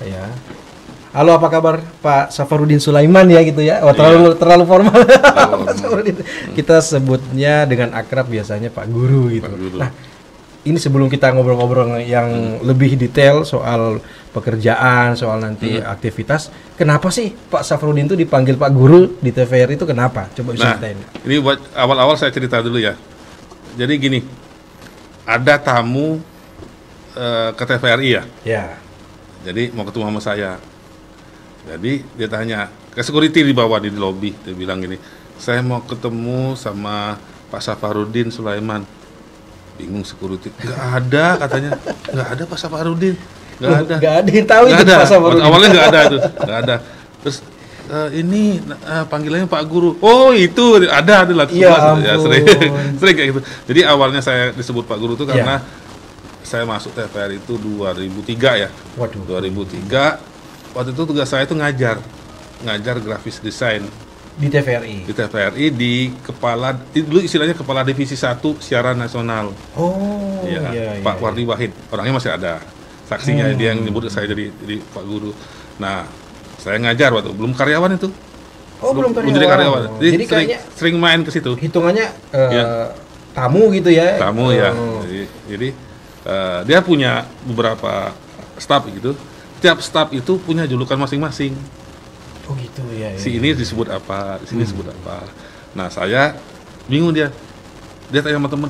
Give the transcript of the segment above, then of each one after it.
Ya. Halo, apa kabar Pak Safarudin Sulaiman ya gitu ya? Oh, terlalu formal. Pak Safarudin. Kita sebutnya dengan akrab biasanya Pak Guru gitu. Pak Guru. Nah, ini sebelum kita ngobrol-ngobrol yang lebih detail soal pekerjaan, soal nanti aktivitas, kenapa sih Pak Safarudin itu dipanggil Pak Guru di TVRI itu kenapa? Coba bisa ceritain. Ini buat awal-awal saya cerita dulu ya. Jadi gini, ada tamu ke TVRI ya. Ya. Jadi mau ketemu sama saya. Jadi dia tanya ke security di bawah di lobby, dia bilang gini, saya mau ketemu sama Pak Safarudin Sulaiman. Bingung security, nggak ada katanya, nggak ada Pak Safarudin, nggak ada. Nggak ada yang tahu itu Pak Safarudin. Awalnya nggak ada tuh, nggak ada. Terus ini panggilannya Pak Guru. Oh itu ada lah. Ya, sering kayak gitu. Jadi awalnya saya disebut Pak Guru tuh karena saya masuk TVRI itu 2003 ya. Waduh. 2003. Waktu itu tugas saya itu ngajar grafis desain Di TVRI. di TVRI dulu istilahnya kepala divisi 1 siaran nasional. Oh, Ya, Pak Wardi Wahid, orangnya masih ada. Saksinya dia yang nyebut saya jadi Pak Guru. Nah, saya ngajar waktu belum karyawan itu. Oh, belum jadi karyawan. Jadi kayaknya sering main ke situ. hitungannya tamu gitu ya. Tamu ya. Jadi dia punya beberapa staf gitu. Setiap staf itu punya julukan masing-masing. Oh gitu ya. Si ini disebut apa, si ini disebut apa. Nah, saya bingung dia. Dia tanya sama teman,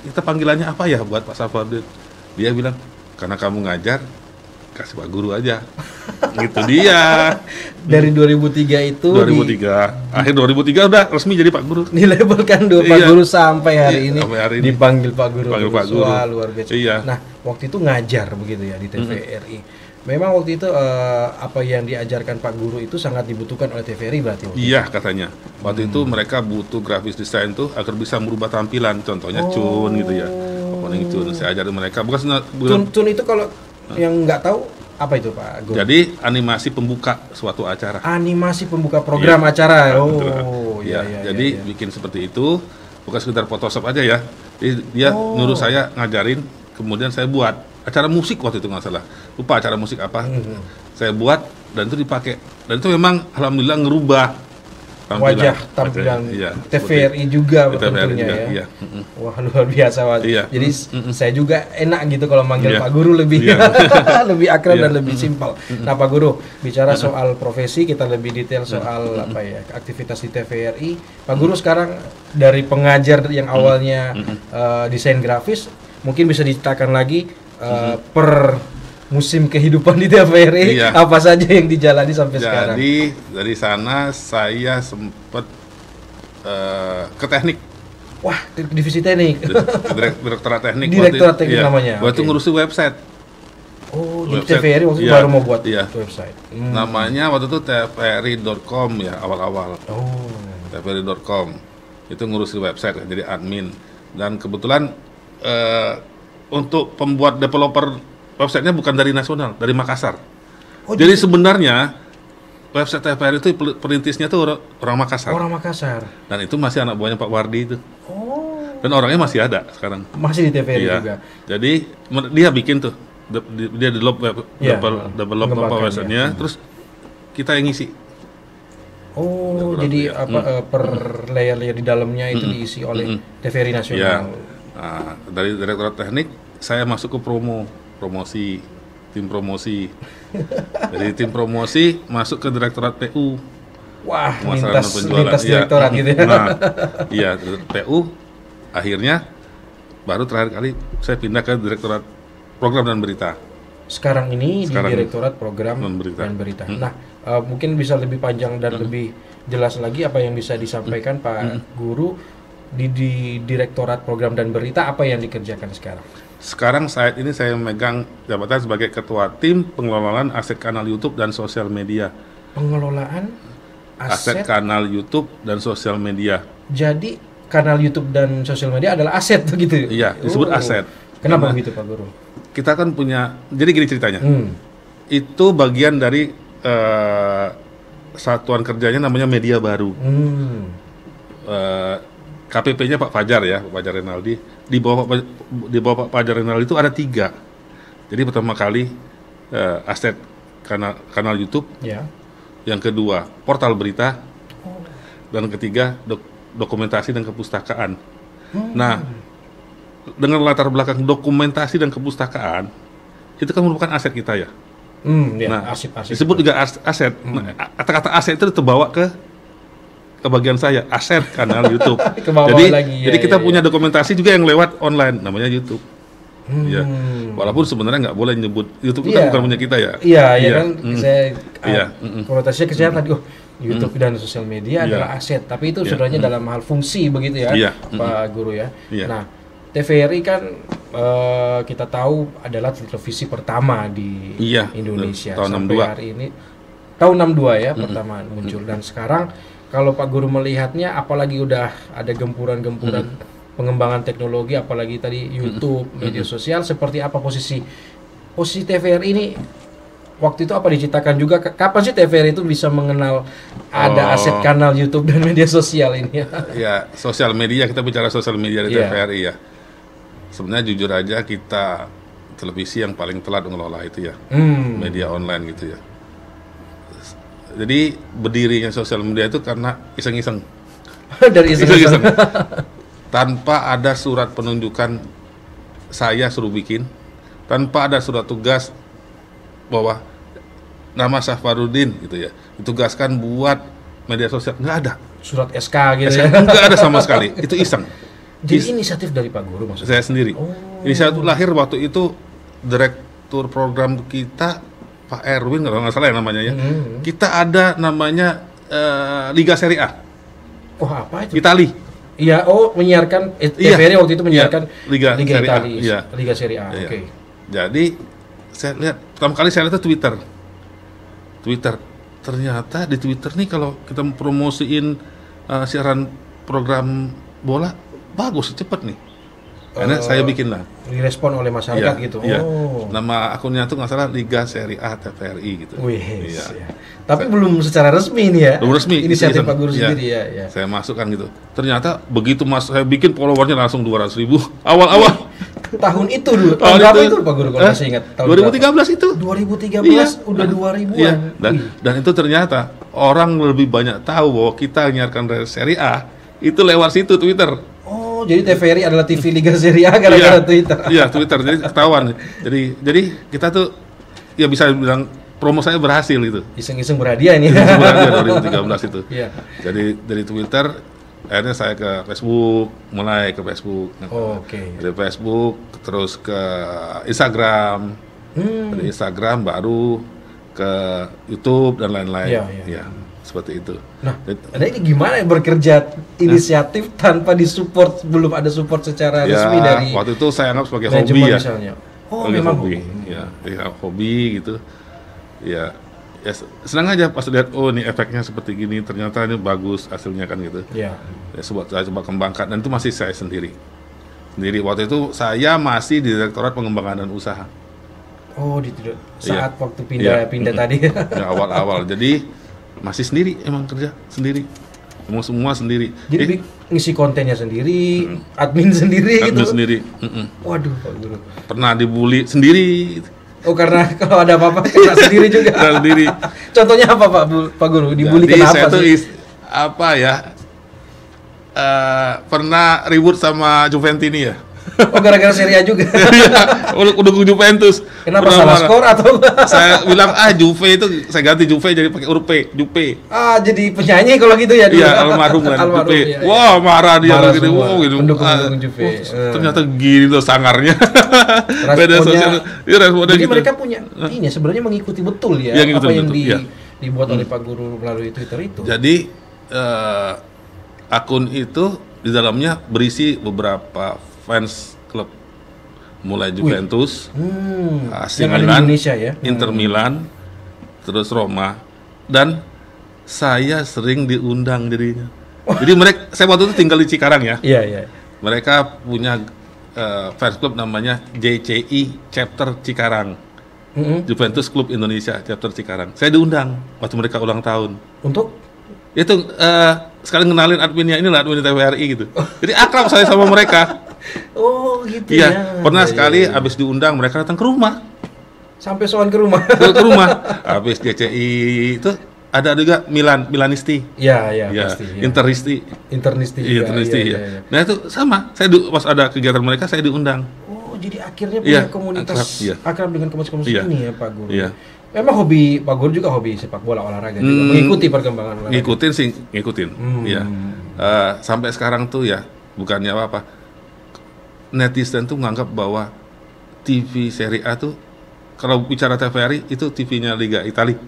kita panggilannya apa ya buat Pak Safarudin? Dia bilang, karena kamu ngajar, kasih Pak Guru aja. Gitu dia. Dari 2003 itu 2003. Akhir 2003 udah resmi jadi Pak Guru. dilabelkan Pak Guru sampai hari ini dipanggil Pak Guru. Panggil Pak Guru. Wah, luar biasa. Iya. Nah, waktu itu ngajar begitu ya di TVRI. Memang waktu itu apa yang diajarkan Pak Guru itu sangat dibutuhkan oleh TVRI berarti. Iya katanya. Waktu itu mereka butuh grafis desain tuh agar bisa merubah tampilan. Contohnya Cun gitu ya. Opening Cun. Saya ajarin mereka. Cun itu kalau yang nggak tahu apa itu Pak Guru? Jadi animasi pembuka suatu acara. Animasi pembuka program acara. Jadi bikin seperti itu. Bukan sekedar Photoshop aja ya. Jadi dia nyuruh saya ngajarin. Kemudian saya buat acara musik waktu itu nggak salah, lupa acara musik apa. Saya buat dan itu dipakai, dan itu memang alhamdulillah ngerubah wajah tampilan TVRI juga tentunya ya. Wah, luar biasa Pak. Jadi saya juga enak gitu kalau manggil Pak Guru lebih lebih akrab dan lebih simpel. Nah Pak Guru, bicara soal profesi, kita lebih detail soal aktivitas di TVRI. Pak Guru sekarang dari pengajar yang awalnya desain grafis, mungkin bisa diceritakan lagi per musim kehidupan di TVRI apa saja yang dijalani sampai sekarang. Jadi dari sana saya sempat ke teknik. Wah, divisi teknik. Direktorat teknik. Direktorat teknik namanya. Waktu ngurusin website. Oh, di TVRI waktu itu baru mau buat website. Namanya waktu itu tvri.com ya awal-awal. Oh. tvri.com. Itu ngurusin website jadi admin. Dan kebetulan untuk pembuat developer websitenya bukan dari nasional, dari Makassar. Jadi sebenarnya website TVRI itu perintisnya tuh orang Makassar. Orang Makassar. Dan itu masih anak buahnya Pak Wardi itu. Dan orangnya masih ada sekarang. Masih di TVRI juga. Jadi dia bikin tuh, dia develop websitenya, terus kita yang ngisi. Jadi per layer di dalamnya itu diisi oleh TVRI nasional. Nah, dari direktorat teknik saya masuk ke promosi tim promosi. Dari tim promosi masuk ke direktorat PU. Wah, lintas direktorat gitu ya. Nah, iya, PU akhirnya baru terakhir kali saya pindah ke direktorat program dan berita. Sekarang di direktorat program dan berita. Nah, mungkin bisa lebih panjang dan lebih jelas lagi apa yang bisa disampaikan Pak Guru di Direktorat Program dan Berita, apa yang dikerjakan sekarang? Sekarang saat ini saya memegang jabatan sebagai Ketua Tim Pengelolaan Aset Kanal YouTube dan Sosial Media. Pengelolaan aset kanal YouTube dan sosial media. Jadi kanal YouTube dan sosial media adalah aset begitu? Iya, disebut aset. Kenapa begitu Pak Guru? Kita kan punya, jadi gini ceritanya. Itu bagian dari satuan kerjanya namanya Media Baru. KPP-nya Pak Fajar ya, Pak Fajar Renaldi. Di bawah Pak Fajar Renaldi itu ada 3. Jadi pertama kali aset kanal YouTube. Yang kedua, portal berita. Dan ketiga, dokumentasi dan kepustakaan. Nah, dengan latar belakang dokumentasi dan kepustakaan, itu kan merupakan aset kita ya. Nah, aset disebut juga aset. Kata-kata aset itu terbawa ke bagian saya, aset kanal YouTube. Jadi kita punya dokumentasi juga yang lewat online, namanya YouTube. Ya, walaupun sebenarnya nggak boleh nyebut YouTube kan bukan punya kita ya. Saya konotasinya ke saya tadi, YouTube dan sosial media adalah aset, tapi itu sebenarnya dalam hal fungsi begitu ya, Pak Guru ya. Nah, TVRI kan kita tahu adalah televisi pertama di Indonesia tahun sampai hari ini. Tahun 62 ya pertama muncul, dan sekarang kalau Pak Guru melihatnya, apalagi udah ada gempuran-gempuran pengembangan teknologi, apalagi tadi YouTube, media sosial, seperti apa posisi TVRI ini waktu itu, apa diciptakan juga? Kapan sih TVRI itu bisa mengenal ada aset kanal YouTube dan media sosial ini? Ya, sosial media, kita bicara sosial media di TVRI ya. Sebenarnya jujur aja kita televisi yang paling telat mengelola itu ya, media online gitu ya. Jadi berdirinya sosial media itu karena iseng-iseng. Dari iseng-iseng. Tanpa ada surat penunjukan, saya suruh bikin, tanpa ada surat tugas bahwa nama Safarudin gitu ya, ditugaskan buat media sosial, nggak ada. Surat SK gitu ya? Nggak ada sama sekali, itu iseng. Jadi inisiatif dari Pak Guru maksudnya? Saya sendiri. Inisiatif lahir waktu itu, direktur program kita, Pak Erwin kalau nggak salah ya namanya ya, kita ada namanya Liga Serie A. Apa itu? Itali. Iya, menyiarkan TVRI waktu itu menyiarkan Liga Itali, Liga Serie A. Oke. Jadi saya lihat pertama kali saya lihat itu Twitter. Ternyata di Twitter nih kalau kita promosiin siaran program bola bagus, cepet nih. Karena saya bikin lah. Direspon oleh masyarakat gitu. Nama akunnya tuh nggak salah Liga Serie A TVRI gitu. Tapi belum secara resmi nih ya. Belum resmi. Inisiatif Pak Guru sendiri ya. Saya masukkan gitu. Ternyata begitu saya bikin followernya langsung 200.000 awal-awal. Tahun itu dulu. Tahun berapa itu Pak Guru kalau masih ingat? Tahun 2013 itu. 2013 udah 2000-an. Dan itu ternyata orang lebih banyak tahu bahwa kita menyiarkan Serie A itu lewat situ Twitter. Jadi TVRI adalah TV Liga Serie A gara-gara Twitter. Iya, Twitter. Jadi ketahuan. Jadi kita tuh ya bisa bilang promo saya berhasil gitu. Iseng-iseng berhadiah ini. Iseng berhadiah 2013 itu. Jadi dari Twitter akhirnya saya ke Facebook, mulai ke Facebook. Dari Facebook terus ke Instagram. Dari Instagram baru ke YouTube dan lain-lain. Seperti itu. Nah, ini gimana bekerja inisiatif tanpa disupport, belum ada support secara resmi dari waktu itu saya anggap sebagai hobi ya. Misalnya. Memang hobi. Hobi gitu. Ya senang aja pas lihat ini efeknya seperti gini, ternyata ini bagus hasilnya kan gitu. Saya coba kembangkan, dan itu masih saya sendiri. Waktu itu saya masih di Direktorat Pengembangan dan Usaha. Saat waktu pindah tadi. Awal-awal. Jadi masih sendiri, emang kerja sendiri, semua sendiri. Jadi ngisi kontennya sendiri, admin sendiri gitu. Admin sendiri. Waduh, Pak Guru. Pernah dibully sendiri. Karena kalau ada apa-apa kena sendiri juga. Kena sendiri. Contohnya apa Pak Guru? Dibully kenapa sih? Pernah ribut sama Juventini ya. Gara-gara Serie A juga. Udah Juventus. Kenapa salah skor atau? Saya bilang Juve itu saya ganti Juve jadi pakai huruf P, Juve. Jadi penyanyi kalau gitu ya dulu. Iya, almarhum kan. Juve. Wah, marah dia gitu. Gitu. Pendukung Juve. Ternyata gini tuh sangarnya. Beda sosial. Responnya jadi gitu. mereka punya ini sebenarnya mengikuti betul ya apa yang dibuat oleh Pak Guru melalui Twitter itu. Jadi akun itu di dalamnya berisi beberapa fans klub, mulai Juventus, AC Milan, Inter Milan, terus Roma, dan saya sering diundang dirinya. Jadi saya waktu itu tinggal di Cikarang ya. Mereka punya fans club namanya JCI Chapter Cikarang, Juventus Club Indonesia Chapter Cikarang. Saya diundang waktu mereka ulang tahun. Untuk? Itu sekalian kenalin adminnya, inilah admin TVRI gitu. Jadi akrab saya sama mereka. Gitu ya. Pernah sekali abis diundang mereka datang ke rumah. Sampai soal ke rumah. Ke rumah. Habis CCI itu ada juga Milanisti. Iya, pasti. Ya. Internisti. Ya. Nah itu sama. Saya pas ada kegiatan mereka saya diundang. Oh, jadi akhirnya punya komunitas akrab dengan komunitas ini ya Pak Guru. Iya. Memang hobi Pak Guru juga hobi sepak bola olahraga juga. Mengikuti perkembangan olahraga. Ngikutin. Iya. Sampai sekarang tuh ya bukannya apa-apa. Netizen tuh menganggap bahwa TV Serie A tuh kalau bicara TVRI itu TV-nya Liga Italia.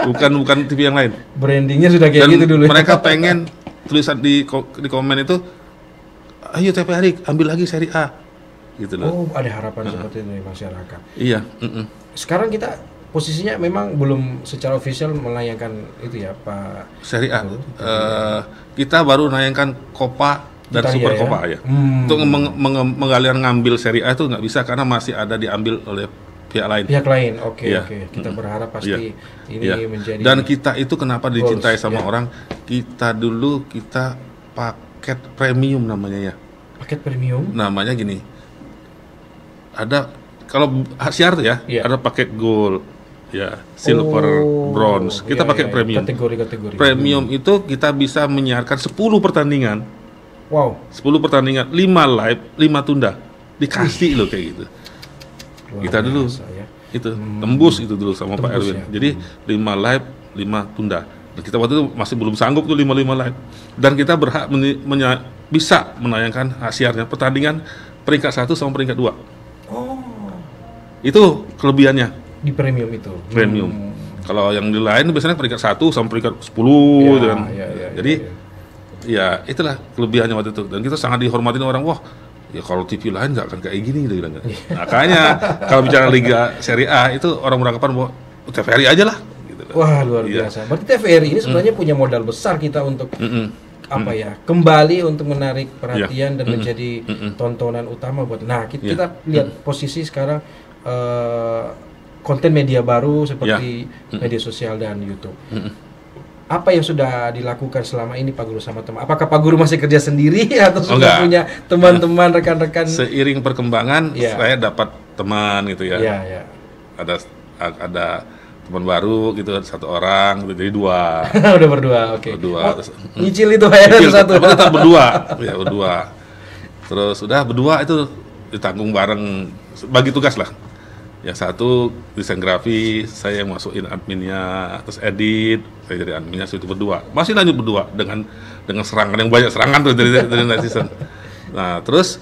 Bukan TV yang lain. Brandingnya sudah kayak gitu dulu. Mereka pengen tulisan di komen itu, ayo TVRI ambil lagi Serie A, gitu loh. Oh, ada harapan seperti itu dari masyarakat. Iya. Sekarang kita posisinya memang belum secara official melayangkan itu ya Pak. Serie A. Kita baru menayangkan Copa dan Super Copa ya. Untuk ngambil Serie A itu nggak bisa karena masih ada diambil oleh pihak lain. Oke. Kita berharap pasti ini menjadi. Dan kita itu kenapa dicintai sama orang? Kita paket premium namanya ya. Paket premium? Namanya gini. Ada kalau siar tuh ya, ada paket gold, ya, silver, bronze. Kita pakai premium. Kategori. Premium itu kita bisa menyiarkan 10 pertandingan. Wow. 10 pertandingan, 5 live, 5 tunda. Dikasih loh kayak gitu. Kita dulu itu tembus itu dulu sama Pak Erwin. Ya. Jadi 5 live, 5 tunda. Dan kita waktu itu masih belum sanggup tuh 5 live. Dan kita berhak bisa menayangkan siarnya pertandingan peringkat 1 sama peringkat 2. Oh. Itu kelebihannya di premium itu. Premium. Kalau yang di lain biasanya peringkat 1 sama peringkat 10 gitu kan. Jadi ya itulah kelebihannya waktu itu. Dan kita sangat dihormatin orang. Wah, ya kalau TV lain nggak akan kayak gini gitu kan. Makanya kalau bicara Liga Serie A itu orang beranggapan bahwa TVRI aja lah gitu. Wah, luar biasa. Berarti TVRI ini sebenarnya punya modal besar kita untuk kembali untuk menarik perhatian dan menjadi tontonan utama buat. Nah, kita lihat posisi sekarang konten media baru seperti media sosial dan YouTube. Apa yang sudah dilakukan selama ini Pak Guru sama teman? Apakah Pak Guru masih kerja sendiri atau sudah punya teman-teman, rekan-rekan? Seiring perkembangan saya dapat teman gitu ya. Iya. Ada teman baru gitu, 1 orang gitu, jadi 2. Udah berdua, oke. Nyicil itu satu. Tetap berdua. Ya, berdua. Terus udah berdua itu ditanggung bareng, bagi tugas lah. Yang satu desain grafis, saya yang masukin adminnya, terus edit, saya jadi adminnya, itu berdua. Masih lanjut berdua dengan serangan yang banyak serangan tuh dari netizen. Nah, terus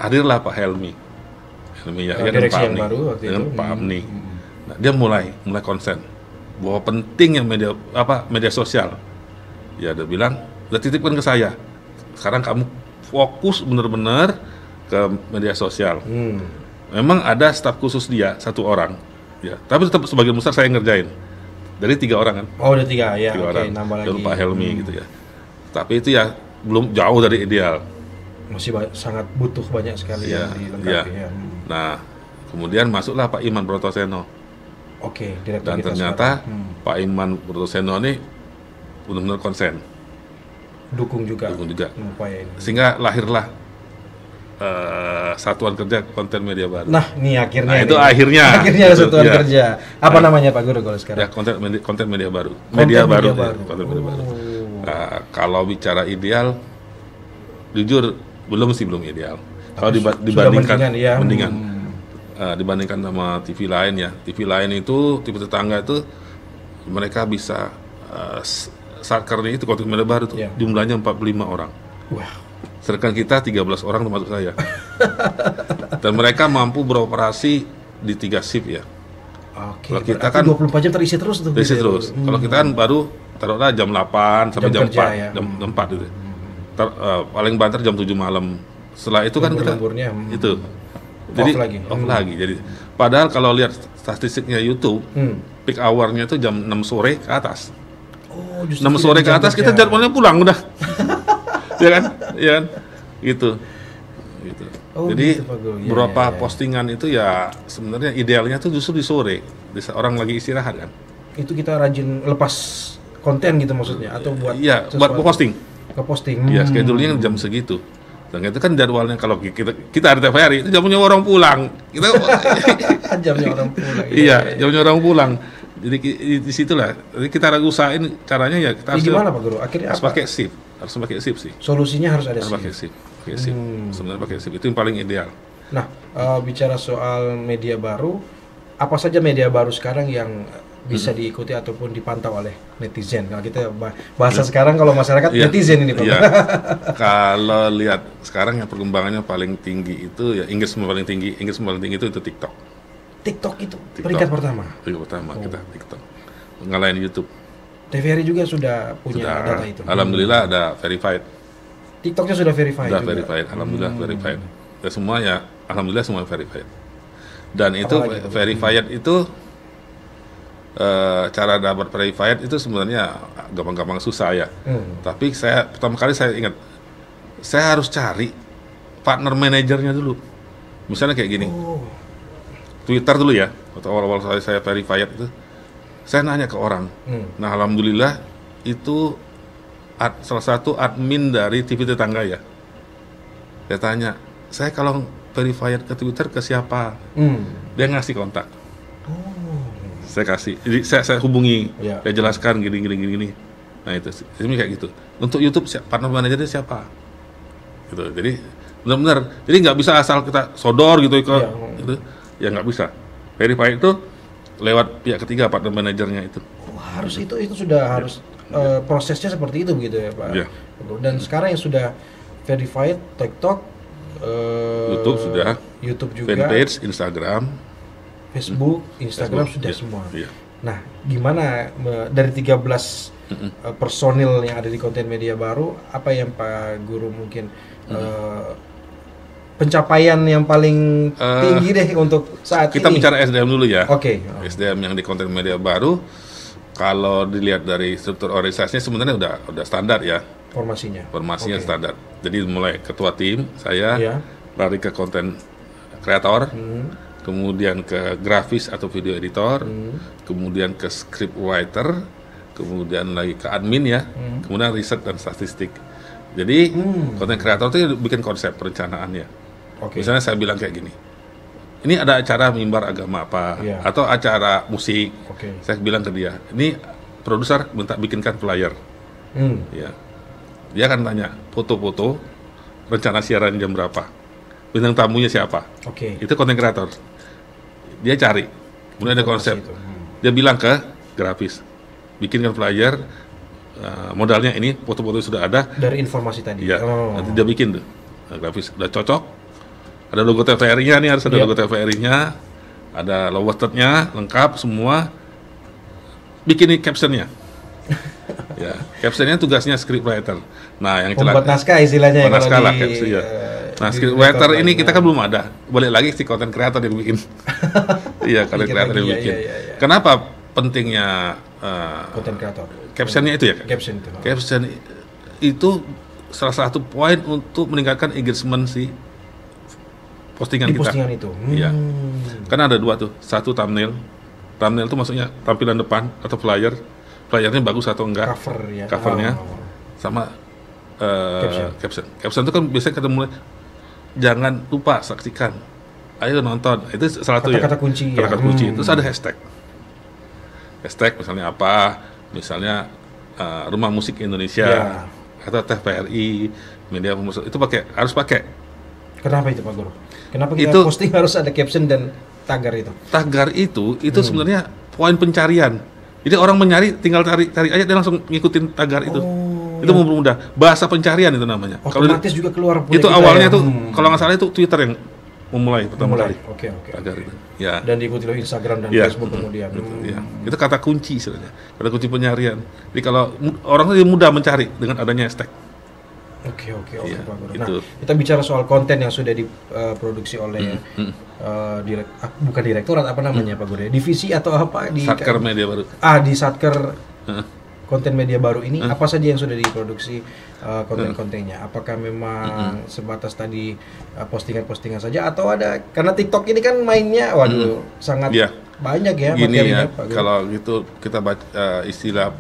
hadirlah Pak Helmi ya, dan Pak Amni, dengan Pak Amni. Nah, dia mulai konsen bahwa pentingnya media sosial. Ya, dia bilang, udah titipkan ke saya. Sekarang kamu fokus benar-benar ke media sosial. Memang ada staf khusus dia 1 orang, ya. Tapi tetap sebagian besar saya ngerjain. Dari 3 orang kan? Oh, ada 3 ya. 3 orang. Nambah lagi. Pak Helmi gitu ya. Tapi itu ya belum jauh dari ideal. Masih sangat butuh banyak sekali yang dilengkapi. Ya. Nah, kemudian masuklah Pak Iman Brotoseno. Oke, direktur. Dan ternyata Pak Iman Brotoseno ini benar-benar konsen. Dukung juga. Sehingga lahirlah Satuan Kerja Konten Media Baru. Nah, ini akhirnya. Nah, itu akhirnya Satuan Kerja. Apa namanya Pak Guru kalau sekarang? Ya, konten media baru. Media baru. Nah, kalau bicara ideal, jujur belum ideal. Kalau dibandingkan mendingan. Dibandingkan sama TV lain ya. TV lain itu, TV tetangga itu mereka bisa sakernya itu konten media baru tuh jumlahnya 45 orang. Wow. Sedangkan kita 13 orang termasuk saya. Dan mereka mampu beroperasi di 3 shift ya. Oke. Kalau kita kan 24 jam terisi terus tuh. Terisi terus. Kalau kita kan baru taruhlah jam 8 sampai jam 4, jam 4 gitu. Paling banter jam 7 malam. Setelah itu kan kita itu. Jadi off lagi. Jadi padahal kalau lihat statistiknya YouTube, peak hour-nya itu jam 6 sore ke atas. Oh, 6 sore ke atas kita jadwalnya pulang udah. Ya kan, gitu. Oh, jadi gitu, beberapa postingan itu ya sebenarnya idealnya tuh justru di sore, orang lagi istirahat kan. Itu kita rajin lepas konten gitu maksudnya atau buat buat posting. Ke posting. Ya schedule-nya jam segitu. Dan itu kan jadwalnya kalau kita ada TVRI itu jamnya orang pulang. Kita jamnya orang pulang. Iya, jamnya orang pulang. Jadi di situlah. Jadi kita usahain caranya ya kita harus. Gimana Pak Guru? Akhirnya harus pakai shift. Harus pakai shift sih. Solusinya harus ada shift. Pakai shift. Sebenarnya pakai shift itu yang paling ideal. Nah, bicara soal media baru, apa saja media baru sekarang yang bisa diikuti ataupun dipantau oleh netizen? Kalau kita bahasa sekarang kalau masyarakat netizen ini Pak. Iya. Kalau lihat sekarang yang perkembangannya paling tinggi itu ya Inggris paling tinggi itu TikTok. TikTok itu peringkat pertama. Peringkat pertama kita TikTok. Ngalahin YouTube. TVRI juga sudah punya data itu. Alhamdulillah ada verified. TikToknya sudah verified. Sudah verified, alhamdulillah verified. Dan semua ya, alhamdulillah semua verified. Dan itu verified itu cara dapat verified itu sebenarnya gampang-gampang susah ya. Tapi pertama kali saya ingat, saya harus cari partner manajernya dulu. Misalnya kayak gini, Twitter dulu ya, atau awal-awal saya verified itu, saya nanya ke orang. Nah alhamdulillah itu salah satu admin dari TV tetangga ya. Saya tanya, saya kalau verified ke Twitter ke siapa? Dia ngasih kontak. Saya kasih, jadi saya hubungi, saya jelaskan gini. Nah itu kayak gitu. Untuk YouTube partner manajernya siapa? Gitu. Jadi benar-benar, jadi nggak bisa asal kita sodor gitu gitu. Ya nggak bisa. Verify itu lewat pihak ketiga partner manajernya itu. Harus itu sudah harus prosesnya seperti itu begitu ya Pak. Dan sekarang yang sudah verified TikTok, YouTube juga, fanpage, Instagram, Facebook, Instagram sudah semua. Nah, gimana dari 13 personil yang ada di konten media baru, apa yang Pak Guru mungkin pencapaian yang paling tinggi deh untuk saat kita ini? Kita bicara SDM dulu ya. Oke. SDM yang di konten media baru, kalau dilihat dari struktur organisasinya sebenarnya udah standar ya. Formasinya standar. Jadi mulai ketua tim saya lari ke konten kreator, kemudian ke grafis atau video editor, kemudian ke script writer, kemudian lagi ke admin ya, kemudian riset dan statistik. Jadi konten kreator itu bikin konsep perencanaannya. Misalnya saya bilang kayak gini, ini ada acara mimbar agama apa, atau acara musik, saya bilang ke dia, ini produser minta bikinkan flyer, ya, dia akan tanya foto-foto, rencana siaran jam berapa, bintang tamunya siapa, itu konten kreator, dia cari, kemudian ada konsep, dia bilang ke grafis, bikinkan flyer, modalnya ini, foto-foto sudah ada, dari informasi tadi, nanti dia bikin tuh, grafis udah cocok. Ada logo TVRI-nya nih, harus ada logo TVRI-nya, ada logo nya lengkap semua. Bikin caption-nya. Ya, caption-nya tugasnya scriptwriter. Nah, yang membuat naskah istilahnya ya, naskah lah caption ya. Nah, scriptwriter ini kita kan belum ada. Balik lagi si content creator yang bikin. Iya, content creator yang bikin. Kenapa pentingnya content creator? Caption-nya itu ya? Caption itu salah satu poin untuk meningkatkan engagement si postingan kita. Postingan itu. Iya. Karena ada dua tuh. Satu thumbnail. Thumbnail itu maksudnya tampilan depan atau flyer. Flyernya bagus atau enggak. Covernya. Sama caption. Caption itu kan biasanya kita mulai, jangan lupa saksikan. Ayo nonton. Itu salah satu ya. Kata-kata kunci. Kata-kata kunci. Terus ada hashtag. Hashtag misalnya apa? Misalnya Rumah Musik Indonesia. Atau TVRI. Media pemusat. Itu harus pakai. Kenapa itu Pak Guru? Kenapa kita posting harus ada caption dan tagar itu? Tagar itu sebenarnya poin pencarian. Jadi orang mencari tinggal cari aja dia langsung ngikutin tagar itu. Itu mempermudah. Bahasa pencarian itu namanya. Otomatis juga keluar. Itu awalnya tuh kalau nggak salah itu Twitter yang memulai pertama kali. Tagar itu. Ya. Dan diikuti oleh Instagram dan Facebook kemudian. Ya. Itu kata kunci sebenarnya. Kata kunci pencarian. Jadi kalau orang itu mudah mencari dengan adanya hashtag. Oke, Pak Guru. Nah, kita bicara soal konten yang sudah diproduksi oleh bukan direktorat, apa namanya Pak Guru? Divisi atau apa di Satker Media Baru. Di Satker konten media baru ini apa saja yang sudah diproduksi konten-kontennya? Apakah memang sebatas tadi postingan-postingan saja atau ada, karena TikTok ini kan mainnya sangat banyak ya materinya Pak Guru. Kalau gitu kita baca istilah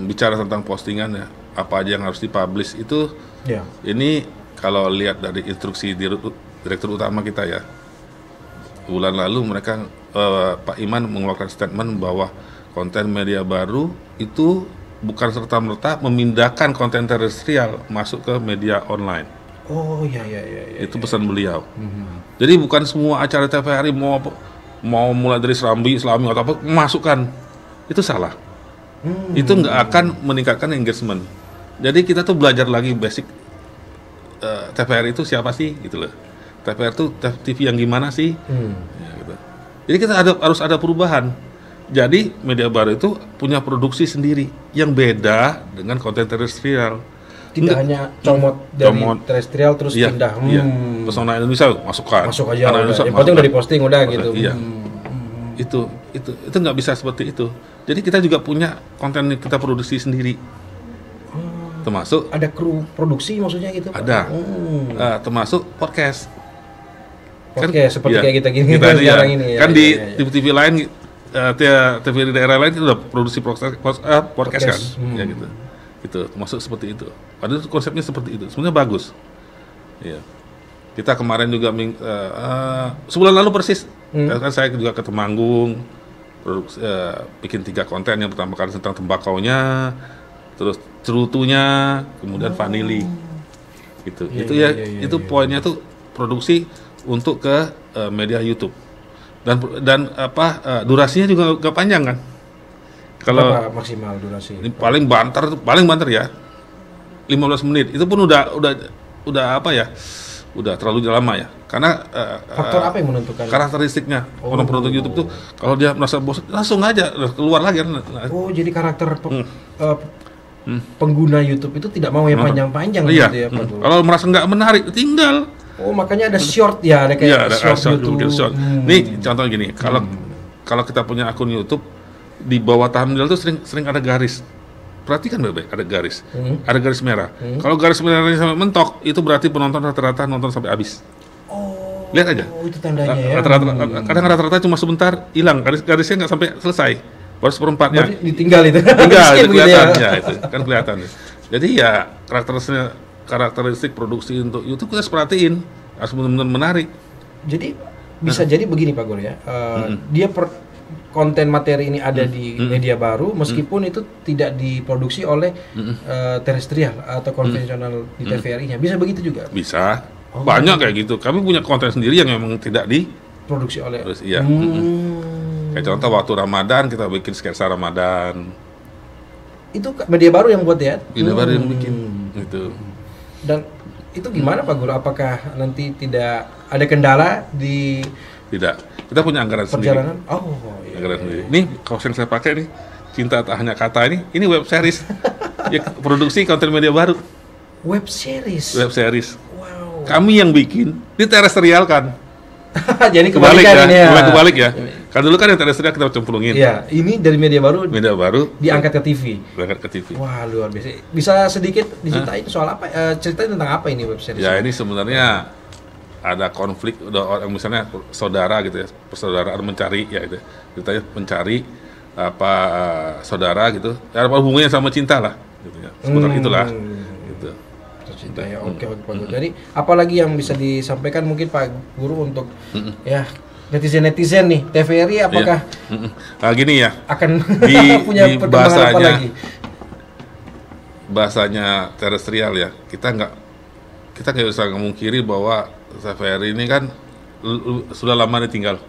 bicara tentang postingan ya, apa aja yang harus dipublish itu ini kalau lihat dari instruksi direktur utama kita ya, bulan lalu mereka Pak Iman mengeluarkan statement bahwa konten media baru itu bukan serta-merta memindahkan konten terestrial masuk ke media online. Oh iya. Itu pesan beliau. Jadi bukan semua acara TVRI mau mulai dari Serambi, Islami atau apa masukkan. Itu salah. Itu nggak akan meningkatkan engagement. Jadi kita tuh belajar lagi basic TVRI itu siapa sih gitu loh. TVRI itu TV yang gimana sih? Ya, gitu. Jadi kita harus ada perubahan. Jadi media baru itu punya produksi sendiri yang beda dengan konten terestrial. Tidak hanya comot dari terestrial terus pindah. Iya. Pesona Indonesia masuk aja. Yang penting udah diposting udah gitu. Iya. Itu nggak bisa seperti itu. Jadi kita juga punya konten yang kita produksi sendiri. Termasuk ada kru produksi maksudnya gitu. Ada. Termasuk podcast. Podcast seperti kayak kita gini sekarang ini. Kan di TV lain TV di daerah lain itu udah produksi podcast kan, ya gitu, termasuk seperti itu. Padahal konsepnya seperti itu, sebenarnya bagus. Ya, kita kemarin juga sebulan lalu persis, kan saya juga ke Temanggung, bikin 3 konten. Yang pertama kali tentang tembakaunya, terus cerutunya, kemudian vanili, gitu. Itu poinnya tuh produksi untuk ke media YouTube. Dan durasinya juga gak panjang kan? Kalau maksimal durasi? Paling banter ya 15 menit. Itu pun udah terlalu lama ya. Karena faktor apa yang menentukan? Karakteristiknya orang penonton YouTube tuh kalau dia merasa bosan langsung aja keluar lagi. Oh, jadi karakter pengguna YouTube itu tidak mau yang panjang-panjang gitu ya Pak? Kalau merasa nggak menarik tinggal. Oh, makanya ada short ya, ada kayak short YouTube. Nih contoh gini, kalau kita punya akun YouTube di bawah thumbnail tuh sering ada garis. Perhatikan baik-baik, ada garis. Ada garis merah. Kalau garis merahnya sampai mentok, itu berarti penonton rata-rata nonton sampai habis. Oh. Lihat aja. Oh, itu tandanya ya. Kadang rata-rata cuma sebentar hilang, garisnya nggak sampai selesai. Baru seperempatnya. Berarti ditinggal itu. Tinggal itu kelihatan ya itu. Kan kelihatan. Jadi ya karakteristik produksi untuk YouTube kita perhatiin, harus benar-benar menarik. Jadi bisa jadi begini Pak Gur ya, dia konten materi ini ada di media baru meskipun itu tidak diproduksi oleh terestrial atau konvensional di TVRI-nya. Bisa begitu juga? Bisa. Banyak kayak gitu. Kami punya konten sendiri yang memang tidak diproduksi oleh. Iya. Kayak contoh waktu Ramadan kita bikin sketsa Ramadan. Itu media baru yang buat ya? Media baru yang bikin itu. Dan itu gimana Pak Guru? Apakah nanti tidak ada kendala di? Tidak. Kita punya anggaran perjalanan? Sendiri. Oh, iya. Anggaran sendiri. Nih, kaos yang saya pakai nih, Cinta Tak Hanya Kata ini web series. Ya, produksi konten media baru. Web series. Wow. Kami yang bikin, diterestrial kan. Jadi kebalikan ini ya. Kebalik ya. Kan dulu kan yang terestrial kita cemplungin. Iya, ini dari media baru diangkat ke TV. Wah, luar biasa. Bisa sedikit diceritain soal apa? Ceritain tentang apa ini web series? Ya, ini sebenarnya ada konflik orang misalnya saudara gitu ya. Persaudaraan mencari ya itu. Ceritanya mencari saudara gitu. Ya, apa hubungannya sama cinta lah gitu ya. Seputar itulah. Gitu. Cinta ya. Oke Pak Guru. Jadi apalagi yang bisa disampaikan mungkin Pak Guru untuk ya netizen nih TVRI apakah gini ya akan punya perkembangan apa lagi? Bahasanya terestrial ya, kita nggak bisa memungkiri bahwa TVRI ini kan sudah lama ditinggal.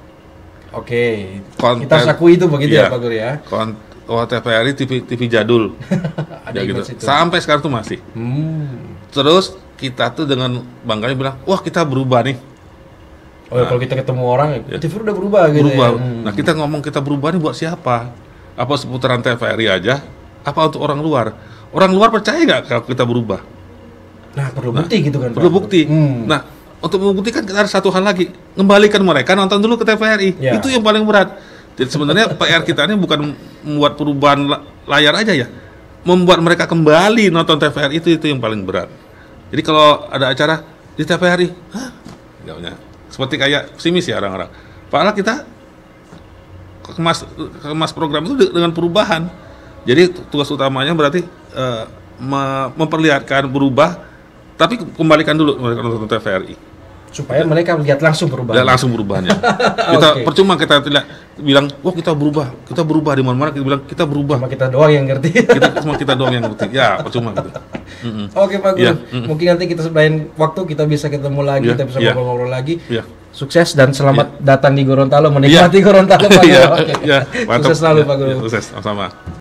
Oke. Kita akui itu begitu ya Pak Guru ya. TVRI TV jadul ya gitu. Sampai sekarang tuh masih. Terus kita tuh dengan bangganya bilang, wah kita berubah nih. Kalau kita ketemu orang, TV udah berubah gitu. Ya. Nah kita ngomong kita berubah nih buat siapa? Apa seputaran TVRI aja? Apa untuk orang luar? Orang luar percaya nggak kalau kita berubah? Nah perlu bukti gitu kan? Perlu bukti. Nah untuk membuktikan kita ada satu hal lagi, ngembalikan mereka nonton dulu ke TVRI. Ya. Itu yang paling berat. Jadi sebenarnya PR kita ini bukan membuat perubahan layar aja ya, membuat mereka kembali nonton TVRI itu yang paling berat. Jadi kalau ada acara di TVRI, seperti kayak pesimis ya orang-orang. Padahal kita kemas program itu dengan perubahan. Jadi tugas utamanya berarti memperlihatkan berubah Tapi kembalikan dulu mereka nonton TVRI. Supaya mereka lihat langsung perubahan. Lihat langsung perubahannya. Kita percuma kita tidak bilang, wah kita berubah di mana-mana kita bilang kita berubah. Cuma kita doang yang ngerti. Kita doang yang ngerti. Ya, percuma gitu. Oke Pak Guru, mungkin nanti kita lain waktu kita bisa ketemu lagi, kita bisa ngobrol-ngobrol lagi. Sukses dan selamat datang di Gorontalo, menikmati Gorontalo Pak Guru. Sukses selalu Pak Guru. Sukses sama-sama.